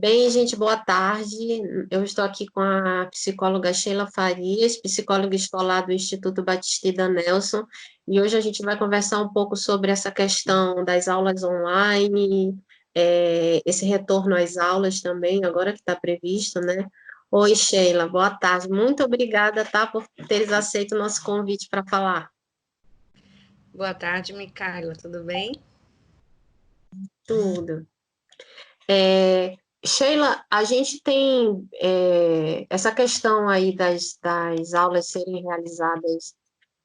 Bem, gente, boa tarde. Eu estou aqui com a psicóloga Sheila Farias, psicóloga escolar do Instituto Batistida Nelson, e hoje a gente vai conversar um pouco sobre essa questão das aulas online, esse retorno às aulas também, agora que está previsto, né? Oi, Sheila, boa tarde. Muito obrigada, tá, por teres aceito o nosso convite para falar. Boa tarde, Micaela, tudo bem? Tudo. Sheila, a gente tem essa questão aí das aulas serem realizadas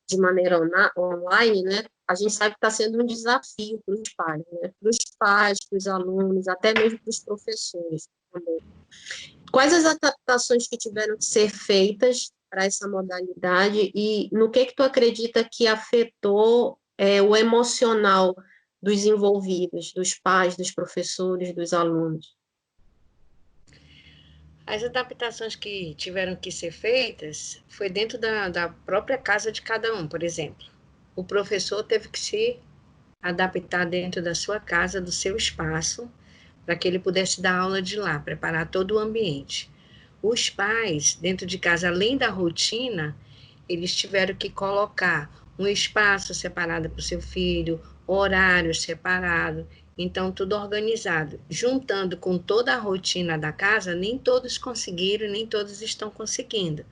de maneira online, né? A gente sabe que está sendo um desafio para os pais, né? Para os pais, para os alunos, até mesmo para os professores também. Quais as adaptações que tiveram que ser feitas para essa modalidade e no que tu acredita que afetou o emocional dos envolvidos, dos pais, dos professores, dos alunos? As adaptações que tiveram que ser feitas foi dentro da própria casa de cada um, por exemplo. O professor teve que se adaptar dentro da sua casa, do seu espaço, para que ele pudesse dar aula de lá, preparar todo o ambiente. Os pais, dentro de casa, além da rotina, eles tiveram que colocar um espaço separado para o seu filho, horário separado, então tudo organizado. Juntando com toda a rotina da casa, nem todos conseguiram, nem todos estão conseguindo.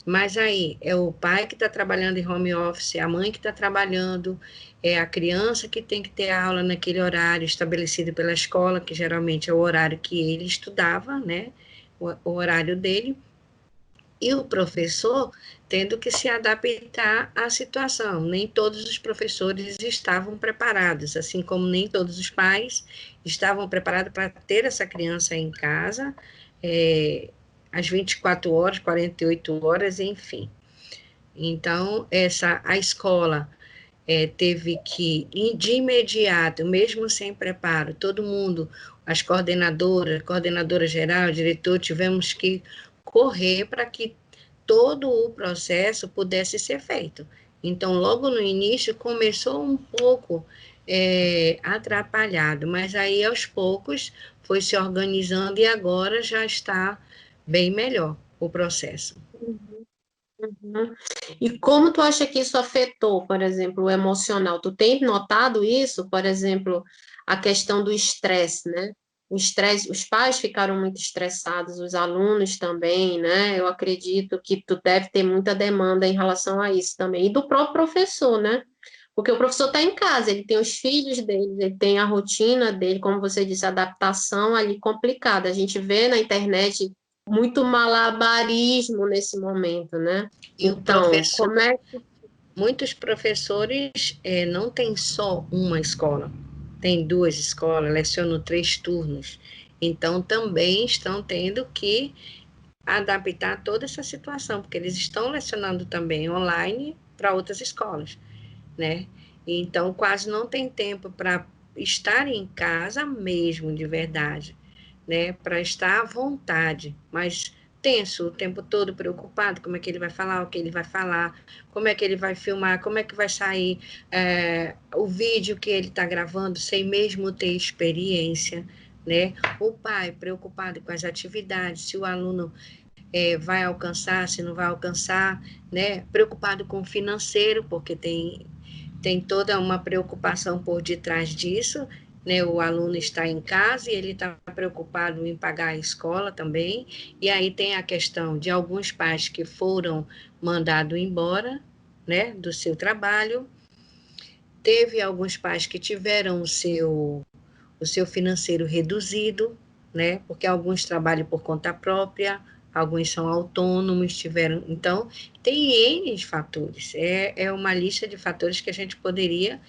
Mas aí é o pai que está trabalhando em home office, é a mãe que está trabalhando, é a criança que tem que ter aula naquele horário estabelecido pela escola, que geralmente é o horário que ele estudava, né? O horário dele, e o professor tendo que se adaptar à situação. Nem todos os professores estavam preparados, assim como nem todos os pais estavam preparados para ter essa criança em casa, às 24 horas, 48 horas, enfim. Então, a escola teve que, de imediato, mesmo sem preparo, todo mundo, as coordenadoras, coordenadora geral, diretor, tivemos que correr para que todo o processo pudesse ser feito. Então, logo no início, começou um pouco atrapalhado, mas aí, aos poucos, foi se organizando e agora já está bem melhor o processo. Uhum. E como tu acha que isso afetou, por exemplo, o emocional? Tu tem notado isso, por exemplo, a questão do estresse, né? O estresse, os pais ficaram muito estressados, os alunos também, né? Eu acredito que tu deve ter muita demanda em relação a isso também. E do próprio professor, né? Porque o professor está em casa, ele tem os filhos dele, ele tem a rotina dele, como você disse, a adaptação ali complicada. A gente vê na internet muito malabarismo nesse momento, né? E o Então, professor, como é que... muitos professores não tem só uma escola, tem duas escolas, lecionam 3 turnos. Então, também estão tendo que adaptar toda essa situação, porque eles estão lecionando também online para outras escolas, né? Então, quase não tem tempo para estar em casa mesmo, de verdade, né? Para estar à vontade, mas tenso o tempo todo, preocupado, como é que ele vai falar, o que ele vai falar, como é que ele vai filmar, como é que vai sair o vídeo que ele está gravando, sem mesmo ter experiência, né? O pai preocupado com as atividades, se o aluno vai alcançar, se não vai alcançar, né? Preocupado com o financeiro, porque tem toda uma preocupação por detrás disso, né? O aluno está em casa e ele está preocupado em pagar a escola também, e aí tem a questão de alguns pais que foram mandados embora, né, do seu trabalho, teve alguns pais que tiveram o seu financeiro reduzido, né? Porque alguns trabalham por conta própria, alguns são autônomos, tiveram. Então, tem N fatores. É uma lista de fatores que a gente poderia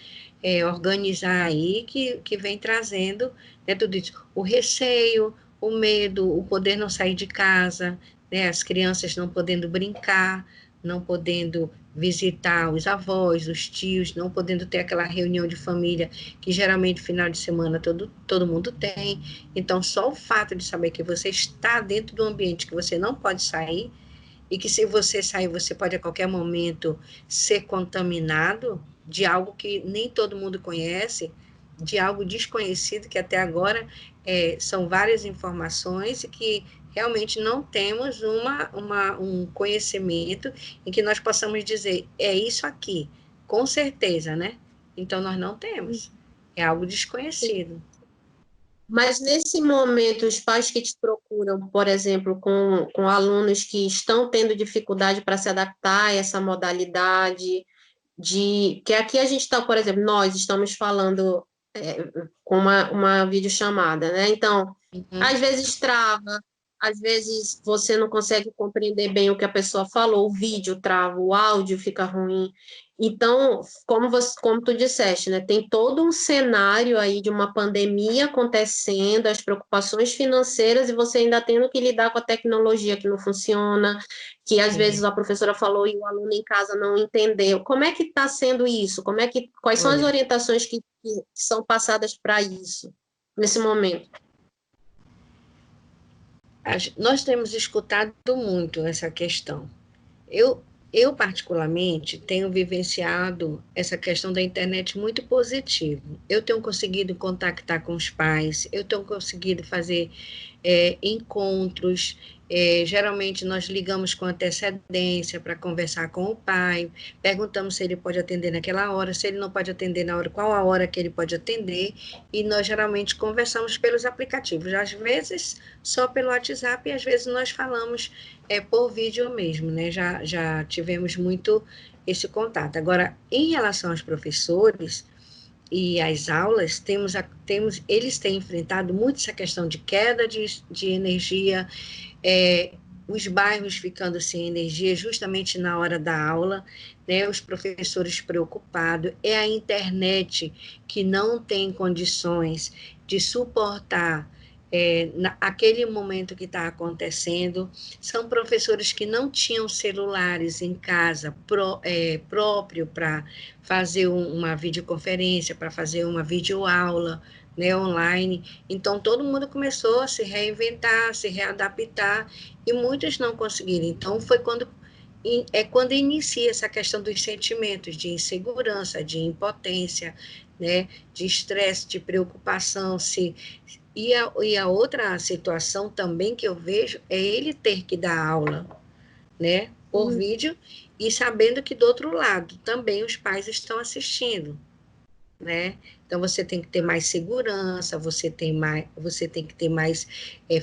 organizar aí, que vem trazendo, né, tudo isso. O receio, o medo, o poder não sair de casa, né, as crianças não podendo brincar, não podendo visitar os avós, os tios, não podendo ter aquela reunião de família que geralmente final de semana todo mundo tem. Então, só o fato de saber que você está dentro do ambiente, que você não pode sair, e que se você sair, você pode a qualquer momento ser contaminado de algo que nem todo mundo conhece, de algo desconhecido, que até agora são várias informações e que realmente não temos um conhecimento em que nós possamos dizer, é isso aqui, com certeza, né? Então, nós não temos. É algo desconhecido. Mas nesse momento, os pais que te procuram, por exemplo, com alunos que estão tendo dificuldade para se adaptar a essa modalidade, que aqui a gente está, por exemplo, nós estamos falando com uma videochamada, né? Então, às vezes trava, às vezes você não consegue compreender bem o que a pessoa falou, o vídeo trava, o áudio fica ruim. Então, como tu disseste, né? Tem todo um cenário aí de uma pandemia acontecendo, as preocupações financeiras, e você ainda tendo que lidar com a tecnologia que não funciona, que às vezes a professora falou e o aluno em casa não entendeu. Como é que está sendo isso? Quais são as orientações que são passadas para isso, nesse momento? Nós temos escutado muito essa questão. Eu, particularmente, tenho vivenciado essa questão da internet muito positivo. Eu tenho conseguido contactar com os pais, eu tenho conseguido fazer encontros. Geralmente, nós ligamos com antecedência para conversar com o pai, perguntamos se ele pode atender naquela hora, se ele não pode atender na hora, qual a hora que ele pode atender, e nós geralmente conversamos pelos aplicativos, às vezes só pelo WhatsApp, e às vezes nós falamos por vídeo mesmo, né? Já tivemos muito esse contato. Agora, em relação aos professores e às aulas, eles têm enfrentado muito essa questão de queda de energia, os bairros ficando sem energia justamente na hora da aula, né? Os professores preocupados, é a internet que não tem condições de suportar aquele momento que está acontecendo. São professores que não tinham celulares em casa próprio para fazer uma videoconferência, para fazer uma videoaula, né, online. Então, todo mundo começou a se reinventar, se readaptar, e muitos não conseguiram. Então, quando inicia essa questão dos sentimentos de insegurança, de impotência, né, de estresse, de preocupação, e a outra situação também que eu vejo é ele ter que dar aula, né, por vídeo, e sabendo que do outro lado também os pais estão assistindo, né? Então você tem que ter mais segurança, você tem que ter mais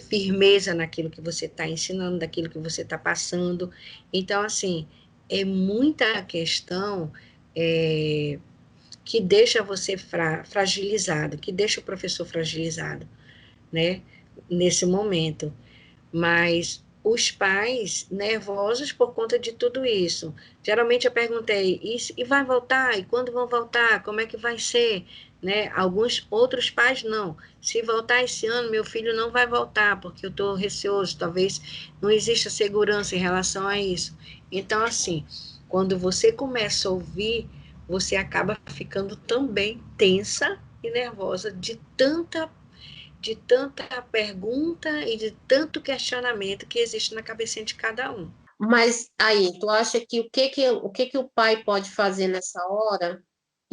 firmeza naquilo que você está ensinando, daquilo que você está passando. Então, assim, é muita questão que deixa você fragilizado, que deixa o professor fragilizado, né? Nesse momento. Mas os pais nervosos por conta de tudo isso. Geralmente eu perguntei, e vai voltar? E quando vão voltar? Como é que vai ser? Né? Alguns outros pais não. Se voltar esse ano, meu filho não vai voltar, porque eu estou receoso, talvez não exista segurança em relação a isso. Então, assim, quando você começa a ouvir, você acaba ficando também tensa e nervosa de tanta pergunta e de tanto questionamento que existe na cabecinha de cada um. Mas aí, tu acha que o que o pai pode fazer nessa hora,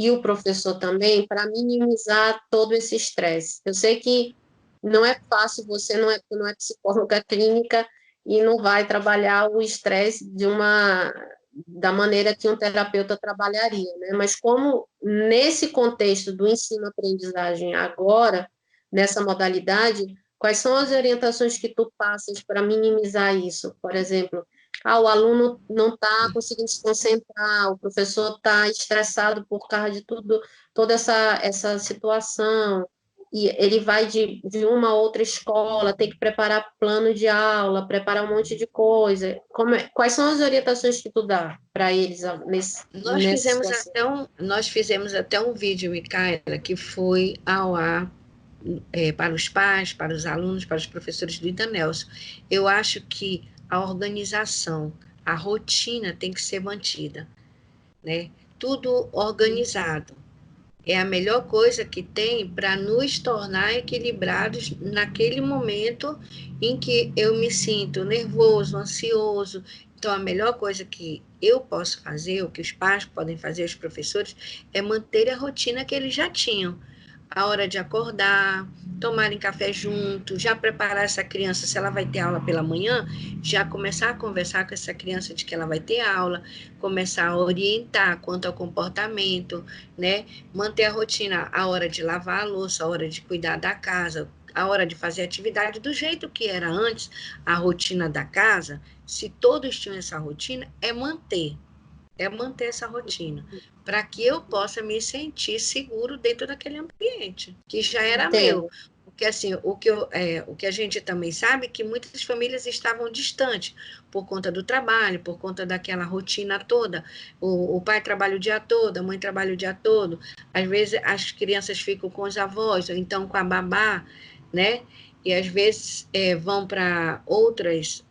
e o professor também, para minimizar todo esse estresse? Eu sei que não é fácil, você não é psicóloga clínica e não vai trabalhar o estresse da maneira que um terapeuta trabalharia, né? Mas como nesse contexto do ensino-aprendizagem agora, nessa modalidade, quais são as orientações que tu passas para minimizar isso? Por exemplo, o aluno não está conseguindo se concentrar, o professor está estressado por causa de toda essa situação, e ele vai de uma outra escola, tem que preparar plano de aula, preparar um monte de coisa. Quais são as orientações que tu dá para eles nessa situação? Nós fizemos até um vídeo, Micaela, que foi ao ar para os pais, para os alunos, para os professores do Ida Nelson. Eu acho que a organização, a rotina tem que ser mantida, né? Tudo organizado. É a melhor coisa que tem para nos tornar equilibrados naquele momento em que eu me sinto nervoso, ansioso. Então, a melhor coisa que eu posso fazer, o que os pais podem fazer, os professores, é manter a rotina que eles já tinham. a hora de acordar, tomarem café junto, já preparar essa criança, se ela vai ter aula pela manhã, já começar a conversar com essa criança de que ela vai ter aula, começar a orientar quanto ao comportamento, né? Manter a rotina, a hora de lavar a louça, a hora de cuidar da casa, a hora de fazer atividade do jeito que era antes, a rotina da casa, se todos tinham essa rotina, é manter essa rotina, para que eu possa me sentir seguro dentro daquele ambiente, que já era meu. Entendo. Porque assim, o que a gente também sabe é que muitas famílias estavam distantes por conta do trabalho, por conta daquela rotina toda. O pai trabalha o dia todo, a mãe trabalha o dia todo. Às vezes as crianças ficam com os avós, ou então com a babá, né? E às vezes vão para outras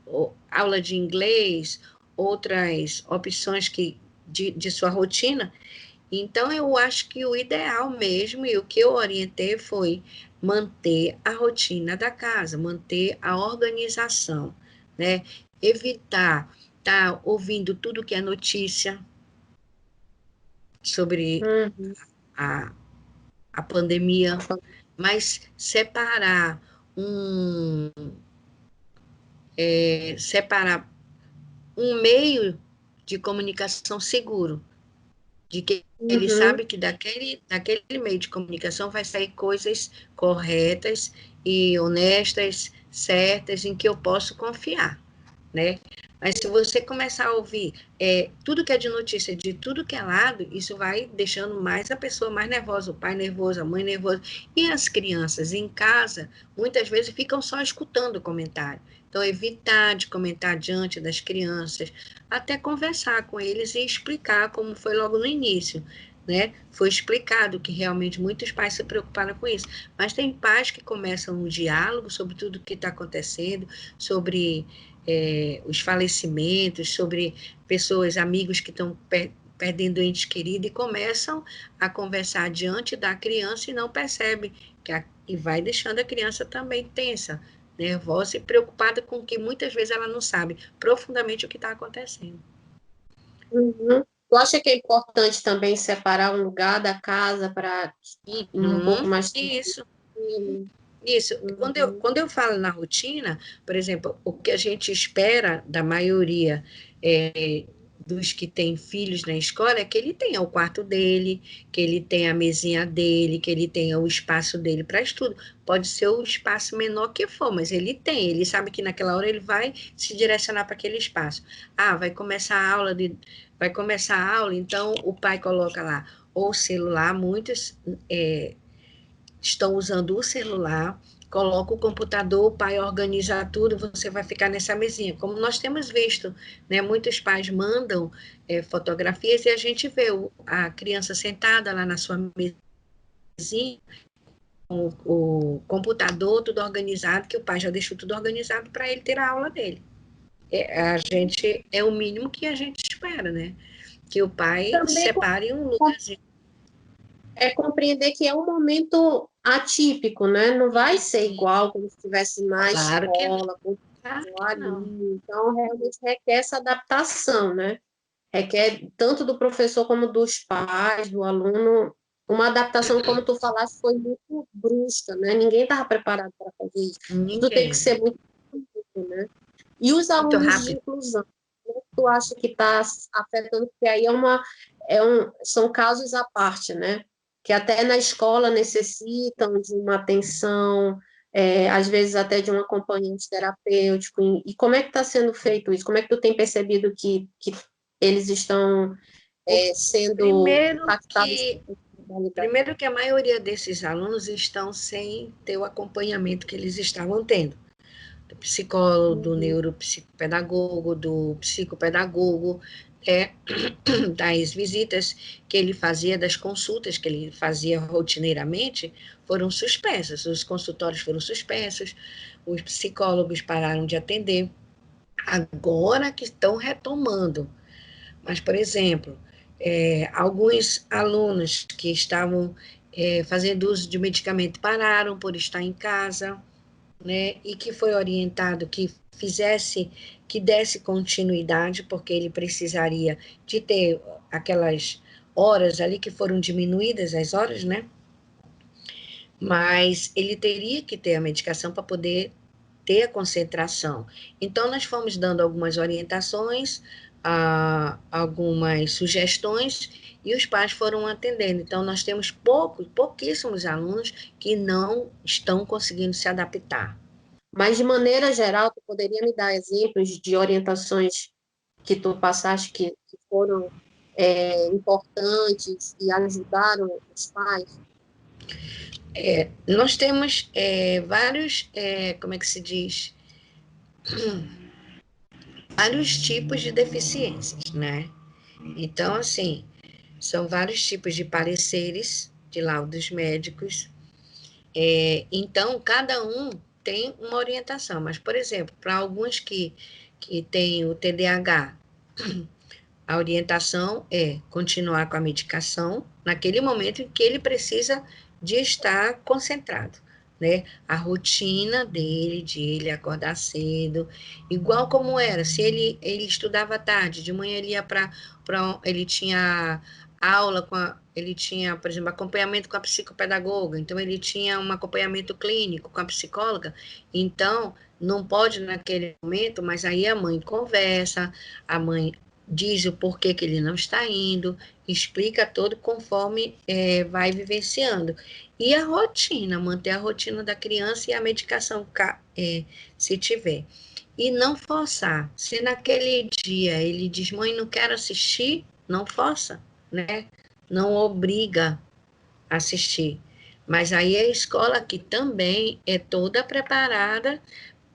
aula de inglês, outras opções de sua rotina. Então, eu acho que o ideal mesmo, e o que eu orientei foi manter a rotina da casa, manter a organização, né? Evitar estar ouvindo tudo que é notícia sobre Uhum. a, a pandemia, mas um, separar um meio de comunicação seguro, de que ele Uhum. sabe que daquele meio de comunicação vai sair coisas corretas e honestas, certas, em que eu posso confiar, né? Mas se você começar a ouvir tudo que é de notícia, de tudo que é lado, isso vai deixando mais a pessoa mais nervosa, o pai nervoso, a mãe nervosa. E as crianças em casa, muitas vezes, ficam só escutando o comentário. Então, evitar de comentar diante das crianças, até conversar com eles e explicar como foi logo no início. Né? Foi explicado que realmente muitos pais se preocuparam com isso, mas tem pais que começam um diálogo sobre tudo o que está acontecendo, sobre os falecimentos, sobre pessoas, amigos que estão perdendo entes queridos e começam a conversar diante da criança e não percebe e vai deixando a criança também tensa, nervosa e preocupada com o que muitas vezes ela não sabe profundamente o que está acontecendo. Uhum. Tu acha que é importante também separar um lugar da casa para ir um pouco mais Isso. tranquilo? Isso, Uhum. quando eu falo na rotina, por exemplo, o que a gente espera da maioria dos que têm filhos na escola é que ele tenha o quarto dele, que ele tenha a mesinha dele, que ele tenha o espaço dele para estudo. Pode ser o espaço menor que for, mas ele tem, ele sabe que naquela hora ele vai se direcionar para aquele espaço. Ah, vai começar a aula, então o pai coloca lá ou o celular, muitos estão usando o celular, coloca o computador, o pai organiza tudo, você vai ficar nessa mesinha. Como nós temos visto, né, muitos pais mandam fotografias e a gente vê a criança sentada lá na sua mesinha, com o computador tudo organizado, que o pai já deixou tudo organizado para ele ter a aula dele. É o mínimo que a gente espera, né? Que o pai Também separe um lugarzinho. é compreender que é um momento atípico, né? Não vai ser igual como se estivesse na Claro que não. escola, Claro que ali. não. Então, realmente requer essa adaptação, né? Requer tanto do professor como dos pais, do aluno, uma adaptação, como tu falaste, foi muito brusca, né? Ninguém estava preparado para fazer isso. Tudo tem que Ninguém. ser muito rápido, né? E os Muito alunos de rápido. inclusão, como tu acha que está afetando? Porque aí são casos à parte, né? Que até na escola necessitam de uma atenção, às vezes até de um acompanhante terapêutico. E como é que está sendo feito isso? Como é que tu tem percebido que eles estão O sendo primeiro impactados que, por essa modalidade? primeiro que a maioria desses alunos estão sem ter o acompanhamento que eles estavam tendo. Do psicólogo, do Uhum. neuropsicopedagogo, do psicopedagogo, é, das visitas que ele fazia, das consultas que ele fazia rotineiramente, foram suspensas. Os consultórios foram suspensos, os psicólogos pararam de atender. Agora que estão retomando. Mas, por exemplo, alguns alunos que estavam fazendo uso de medicamento pararam por estar em casa, né? E que foi orientado que desse continuidade, porque ele precisaria de ter aquelas horas ali que foram diminuídas, as horas, né? mas ele teria que ter a medicação para poder ter a concentração. Então, nós fomos dando algumas orientações, algumas sugestões, e os pais foram atendendo. Então, nós temos pouquíssimos alunos que não estão conseguindo se adaptar. Mas, de maneira geral, tu poderia me dar exemplos de orientações que tu passaste que foram importantes e ajudaram os pais? Nós temos vários, como é que se diz? Vários tipos de deficiências, né? Então, assim, são vários tipos de pareceres de laudos médicos. Então, cada um tem uma orientação. Mas, por exemplo, para alguns que têm o TDAH, a orientação é continuar com a medicação naquele momento em que ele precisa de estar concentrado, né? A rotina dele, de ele acordar cedo, igual como era, se ele estudava à tarde, de manhã ele ia ele tinha aula ele tinha, por exemplo, acompanhamento com a psicopedagoga, então ele tinha um acompanhamento clínico com a psicóloga, então não pode naquele momento, mas aí a mãe conversa, a mãe diz o porquê que ele não está indo, explica todo conforme vai vivenciando. E a rotina, manter a rotina da criança e a medicação, se tiver. E não forçar. Se naquele dia ele diz, mãe, não quero assistir, não força, né? Não obriga a assistir. Mas aí a escola aqui também é toda preparada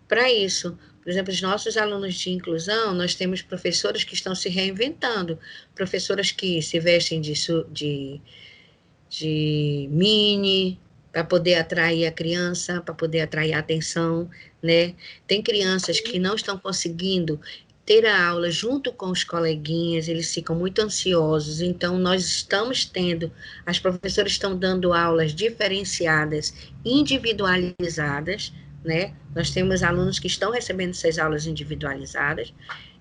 para isso. Por exemplo, os nossos alunos de inclusão, nós temos professores que estão se reinventando, professoras que se vestem de mini, para poder atrair a criança, para poder atrair a atenção, né? Tem crianças que não estão conseguindo ter a aula junto com os coleguinhas, eles ficam muito ansiosos, então nós estamos tendo, as professoras estão dando aulas diferenciadas, individualizadas, né? Nós temos alunos que estão recebendo essas aulas individualizadas,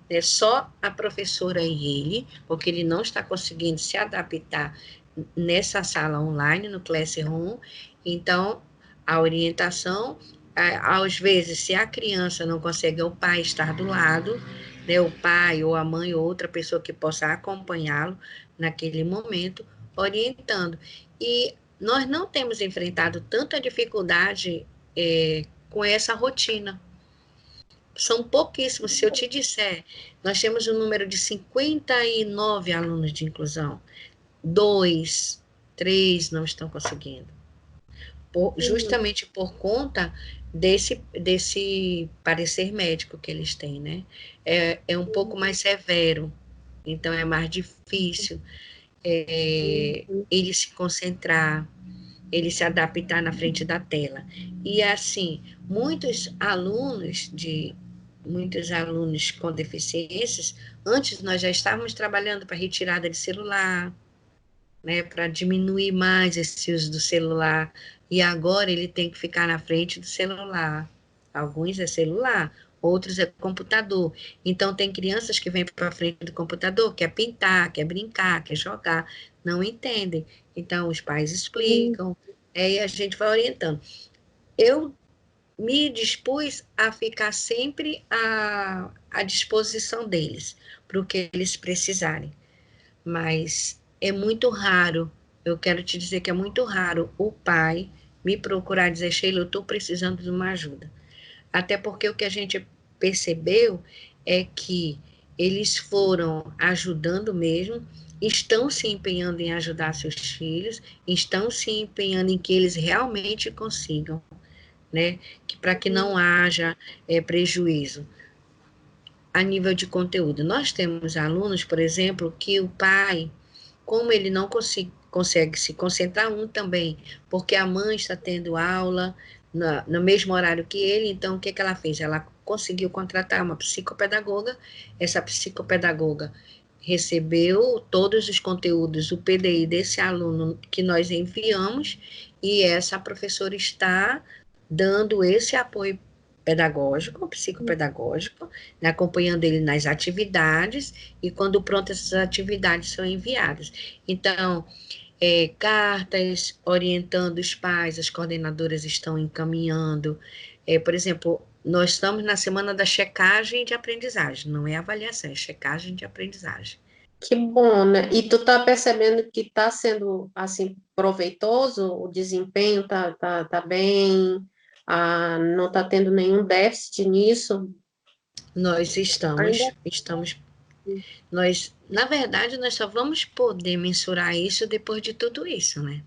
né? Só a professora e ele, porque ele não está conseguindo se adaptar nessa sala online, no Classroom, então a orientação, às vezes, se a criança não consegue o pai estar do lado, né, o pai ou a mãe ou outra pessoa que possa acompanhá-lo naquele momento, orientando. E nós não temos enfrentado tanta dificuldade com essa rotina. São pouquíssimos. Se eu te disser, nós temos um número de 59 alunos de inclusão. 2, 3 não estão conseguindo. Justamente por conta desse parecer médico que eles têm, né? É um pouco mais severo, então é mais difícil ele se concentrar, ele se adaptar na frente da tela. E assim, muitos alunos com deficiências, antes nós já estávamos trabalhando para retirada de celular, né, para diminuir mais esse uso do celular, e agora ele tem que ficar na frente do celular. Alguns é celular, outros é computador. Então, tem crianças que vêm para frente do computador, quer pintar, quer brincar, quer jogar, não entendem. Então, os pais explicam, e a gente vai orientando. Eu me dispus a ficar sempre à disposição deles, para o que eles precisarem. Mas é muito raro, eu quero te dizer que é muito raro o pai me procurar e dizer, Sheila, eu estou precisando de uma ajuda. Até porque o que a gente percebeu é que eles foram ajudando mesmo, estão se empenhando em ajudar seus filhos, estão se empenhando em que eles realmente consigam, né? Para que não haja prejuízo a nível de conteúdo. Nós temos alunos, por exemplo, que o pai, como ele não consegue se concentrar, também, porque a mãe está tendo aula no mesmo horário que ele, então o que ela fez? Ela conseguiu contratar uma psicopedagoga, essa psicopedagoga recebeu todos os conteúdos, o PDI desse aluno que nós enviamos, e essa professora está dando esse apoio pedagógico, psicopedagógico, né, acompanhando ele nas atividades, e quando pronto essas atividades são enviadas. Então, cartas orientando os pais, as coordenadoras estão encaminhando. Por exemplo, nós estamos na semana da checagem de aprendizagem, não é avaliação, é checagem de aprendizagem. Que bom, né? E tu tá percebendo que está sendo, assim, proveitoso, o desempenho tá bem, não está tendo nenhum déficit nisso? Nós Ainda na verdade, nós só vamos poder mensurar isso depois de tudo isso, né?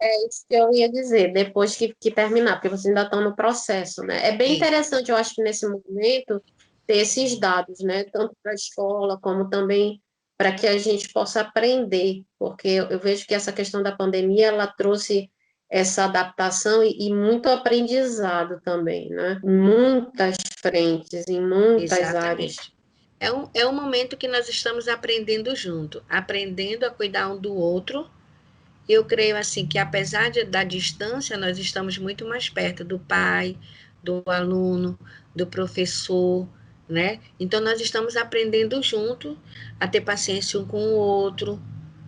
é isso que eu ia dizer, depois que terminar, porque vocês ainda estão no processo, né? É bem interessante, eu acho que nesse momento, ter esses dados, né? Tanto para a escola, como também para que a gente possa aprender, porque eu vejo que essa questão da pandemia, ela trouxe essa adaptação e muito aprendizado também, né? Muitas frentes, em muitas áreas. Exatamente. É um momento que nós estamos aprendendo junto, aprendendo a cuidar um do outro. Eu creio assim que apesar da distância, nós estamos muito mais perto do pai, do aluno, do professor, né? Então nós estamos aprendendo junto a ter paciência um com o outro.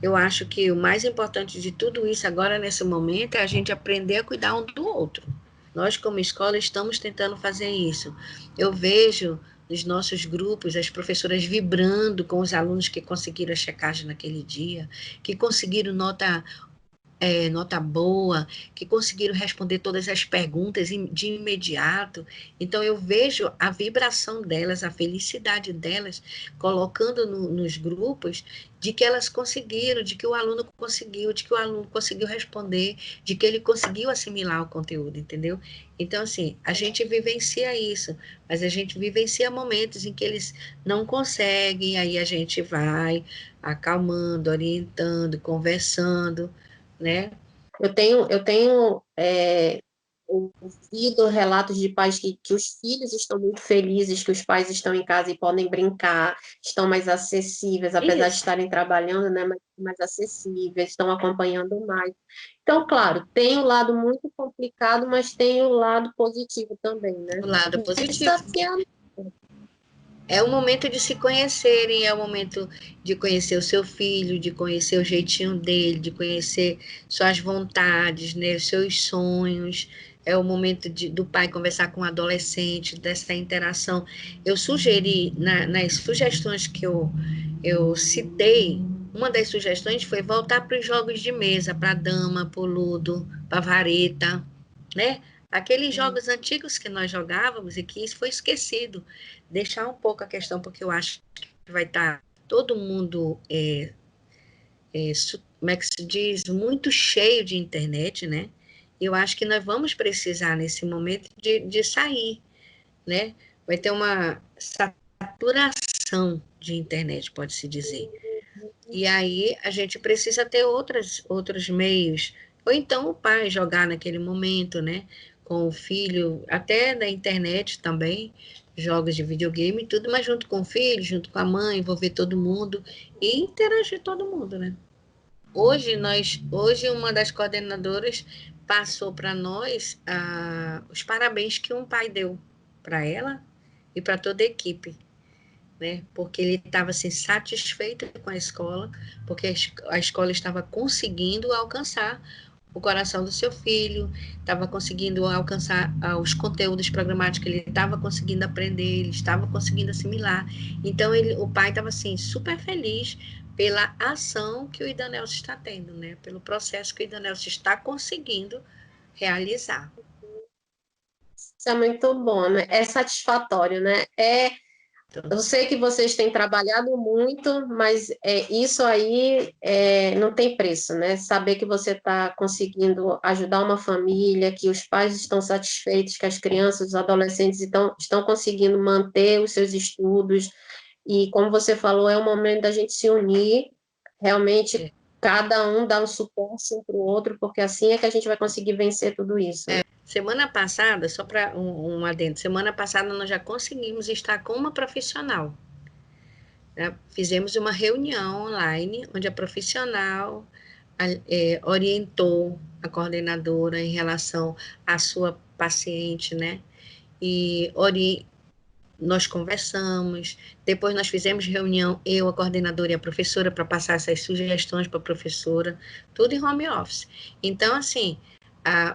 Eu acho que o mais importante de tudo isso agora nesse momento é a gente aprender a cuidar um do outro. Nós como escola estamos tentando fazer isso. Eu vejo nos nossos grupos as professoras vibrando com os alunos que conseguiram a checagem naquele dia, que conseguiram nota boa, que conseguiram responder todas as perguntas de imediato. Então, eu vejo a vibração delas, a felicidade delas, colocando nos grupos, de que elas conseguiram, de que o aluno conseguiu, de que o aluno conseguiu responder, de que ele conseguiu assimilar o conteúdo, entendeu? Então, assim, a gente vivencia isso, mas a gente vivencia momentos em que eles não conseguem, aí a gente vai acalmando, orientando, conversando, né? Eu tenho ouvido relatos de pais que os filhos estão muito felizes, que os pais estão em casa e podem brincar, estão mais acessíveis, apesar de Isso, estarem trabalhando, né, mas mais acessíveis, estão acompanhando mais. Então, claro, tem o lado muito complicado, mas tem o lado positivo também, né? o lado positivo. Desafiando. É o momento de se conhecerem, é o momento de conhecer o seu filho, de conhecer o jeitinho dele, de conhecer suas vontades, né, os seus sonhos. É o momento do pai conversar com o adolescente, dessa interação. Eu sugeri, nas sugestões que eu citei, uma das sugestões foi voltar para os jogos de mesa, para a dama, para o ludo, para a vareta, né? Aqueles jogos antigos que nós jogávamos e que isso foi esquecido. Deixar um pouco a questão, porque eu acho que vai estar todo mundo, como é que se diz, muito cheio de internet, né? E eu acho que nós vamos precisar, nesse momento, de sair, né? Vai ter uma saturação de internet, pode-se dizer. E aí a gente precisa ter outros meios. Ou então o pai jogar naquele momento, né? Com o filho, até na internet também, jogos de videogame e tudo, mas junto com o filho, junto com a mãe, envolver todo mundo e interagir todo mundo, né? Hoje uma das coordenadoras passou para nós os parabéns que um pai deu para ela e para toda a equipe, né? Porque ele estava assim, satisfeito com a escola, porque a escola estava conseguindo alcançar o coração do seu filho, estava conseguindo alcançar os conteúdos programáticos que ele estava conseguindo aprender, ele estava conseguindo assimilar. Então, o pai estava assim, super feliz pela ação que o Idanelso está tendo, né? Pelo processo que o Idanelso está conseguindo realizar. Isso é muito bom, né? É satisfatório, né? Eu sei que vocês têm trabalhado muito, mas isso aí não tem preço, né? Saber que você está conseguindo ajudar uma família, que os pais estão satisfeitos, que as crianças, os adolescentes estão conseguindo manter os seus estudos, e como você falou, é o momento da gente se unir, realmente cada um dá um suporte um para o outro, porque assim é que a gente vai conseguir vencer tudo isso, né? Semana passada, só para um adendo, semana passada nós já conseguimos estar com uma profissional. Fizemos uma reunião online, onde a profissional orientou a coordenadora em relação à sua paciente, né? E nós conversamos, depois nós fizemos reunião, eu, a coordenadora e a professora, para passar essas sugestões para a professora, tudo em home office. Então, assim,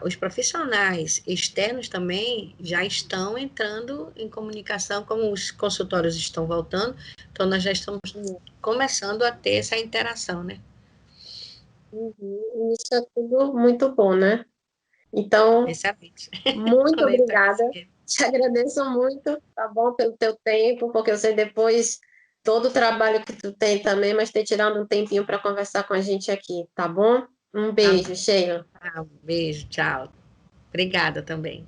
os profissionais externos também já estão entrando em comunicação, como os consultórios estão voltando, então nós já estamos começando a ter essa interação, né? Isso é tudo muito bom, né? Então, Excelente. muito Orienta obrigada. isso mesmo. Te agradeço muito, tá bom, pelo teu tempo, porque eu sei depois todo o trabalho que tu tem também, mas ter tirado um tempinho para conversar com a gente aqui, tá bom? Um Tá beijo, bom. Sheila. Um beijo, tchau. Obrigada também.